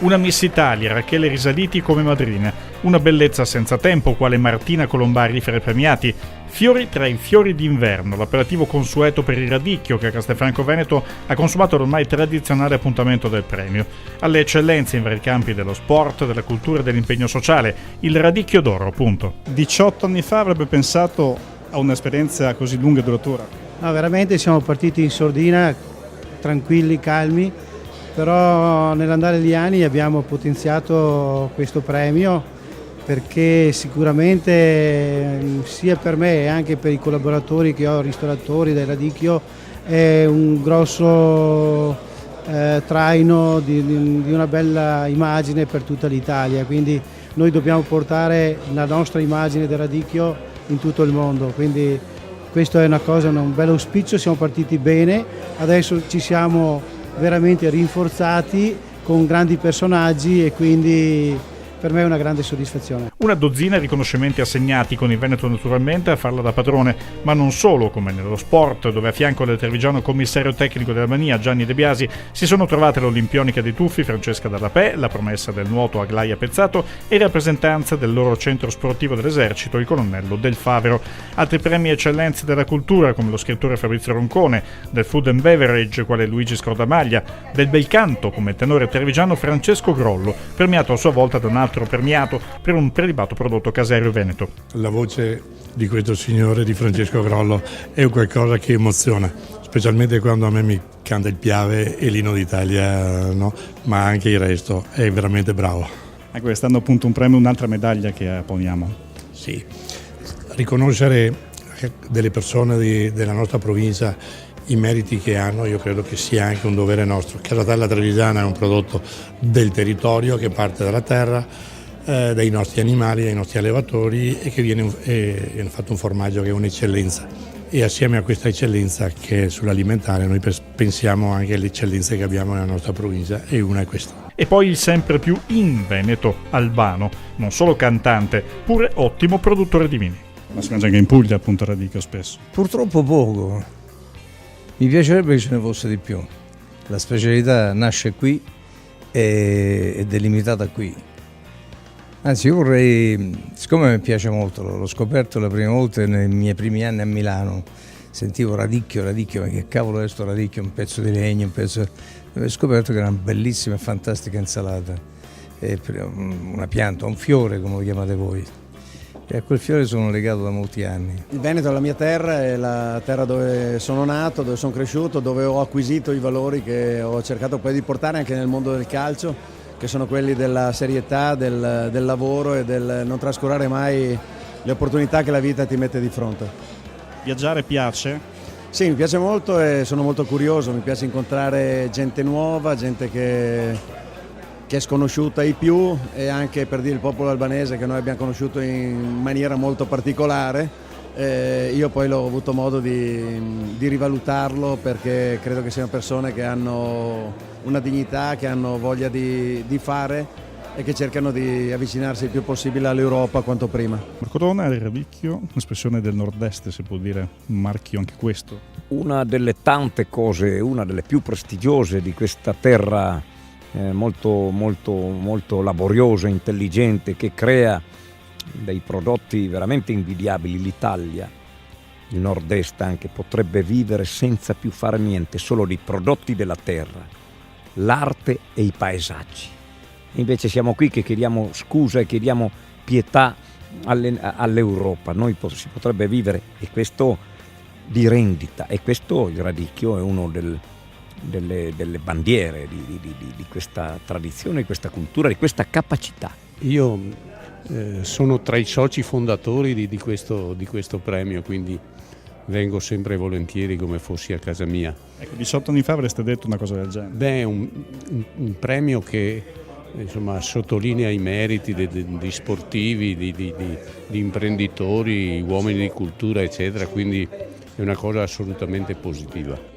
Una Miss Italia, Rachele Risaliti come madrina, una bellezza senza tempo quale Martina Colombari fra i premiati, fiori tra i fiori d'inverno, l'appellativo consueto per il radicchio che a Castelfranco Veneto ha consumato l'ormai tradizionale appuntamento del premio. Alle eccellenze in vari campi dello sport, della cultura e dell'impegno sociale, il radicchio d'oro appunto. 18 anni fa avrebbe pensato a un'esperienza così lunga e duratura? No, veramente siamo partiti in sordina, tranquilli, calmi, però nell'andare degli anni abbiamo potenziato questo premio perché sicuramente sia per me e anche per i collaboratori che ho, ristoratori del radicchio, è un grosso traino di una bella immagine per tutta l'Italia, quindi noi dobbiamo portare la nostra immagine del radicchio in tutto il mondo, quindi questo è una cosa, un bel auspicio, siamo partiti bene, adesso ci siamo veramente rinforzati con grandi personaggi e quindi per me è una grande soddisfazione. Una dozzina di riconoscimenti assegnati con il Veneto naturalmente a farla da padrone, ma non solo, come nello sport, dove a fianco del trevigiano commissario tecnico della Mania Gianni De Biasi si sono trovate l'olimpionica dei tuffi Francesca Dallapè, la promessa del nuoto Aglaia Pezzato e rappresentanza del loro centro sportivo dell'esercito, il colonnello Del Favero. Altri premi eccellenze della cultura come lo scrittore Fabrizio Roncone, del food and beverage quale Luigi Scordamaglia, del bel canto come tenore trevigiano Francesco Grollo, premiato a sua volta da un altro premiato per un prelibato prodotto caserio veneto. La voce di questo signore, di Francesco Grollo, è qualcosa che emoziona, specialmente quando a me mi canta il Piave e l'Inno d'Italia, no? Ma anche il resto, è veramente bravo. Ecco, quest'anno appunto un premio, un'altra medaglia che poniamo. Sì, riconoscere delle persone della nostra provincia i meriti che hanno, io credo che sia anche un dovere nostro. Casatella Trevigiana è un prodotto del territorio che parte dalla terra, dai nostri animali, dai nostri allevatori e che viene fatto un formaggio che è un'eccellenza. E assieme a questa eccellenza che è sull'alimentare noi pensiamo anche alle eccellenze che abbiamo nella nostra provincia e una è questa. E poi il sempre più in Veneto, Albano, non solo cantante, pure ottimo produttore di vini. Ma si mangia anche in Puglia appunto il radicchio spesso. Purtroppo poco. Mi piacerebbe che ce ne fosse di più. La specialità nasce qui ed è limitata qui. Anzi, io vorrei, siccome mi piace molto, l'ho scoperto la prima volta nei miei primi anni a Milano, sentivo radicchio, ma che cavolo è sto radicchio, un pezzo di legno, ho scoperto che era una bellissima e fantastica insalata, una pianta, un fiore come lo chiamate voi. E a quel fiore sono legato da molti anni. Il Veneto è la mia terra, è la terra dove sono nato, dove sono cresciuto, dove ho acquisito i valori che ho cercato poi di portare anche nel mondo del calcio, che sono quelli della serietà, del lavoro e del non trascurare mai le opportunità che la vita ti mette di fronte. Viaggiare piace? Sì, mi piace molto e sono molto curioso, mi piace incontrare gente nuova, gente che è sconosciuta ai più e anche per dire il popolo albanese che noi abbiamo conosciuto in maniera molto particolare. Io poi l'ho avuto modo di rivalutarlo perché credo che siano persone che hanno una dignità, che hanno voglia di fare e che cercano di avvicinarsi il più possibile all'Europa quanto prima. La corona è il radicchio, un'espressione del nord-est, si può dire, un marchio anche questo. Una delle tante cose, una delle più prestigiose di questa terra molto laboriosa, intelligente, che crea dei prodotti veramente invidiabili. L'Italia, il nord-est anche, potrebbe vivere senza più fare niente, solo di prodotti della terra, l'arte e i paesaggi. Invece siamo qui che chiediamo scusa e chiediamo pietà all'Europa. Si potrebbe vivere, e questo di rendita, e questo il radicchio è uno delle bandiere di questa tradizione, di questa cultura, di questa capacità. Io sono tra i soci fondatori di questo premio, quindi vengo sempre volentieri come fossi a casa mia. Ecco, 18 anni fa avreste detto una cosa del genere? Beh, è un premio che insomma sottolinea i meriti di sportivi, di imprenditori, uomini di cultura eccetera, quindi è una cosa assolutamente positiva.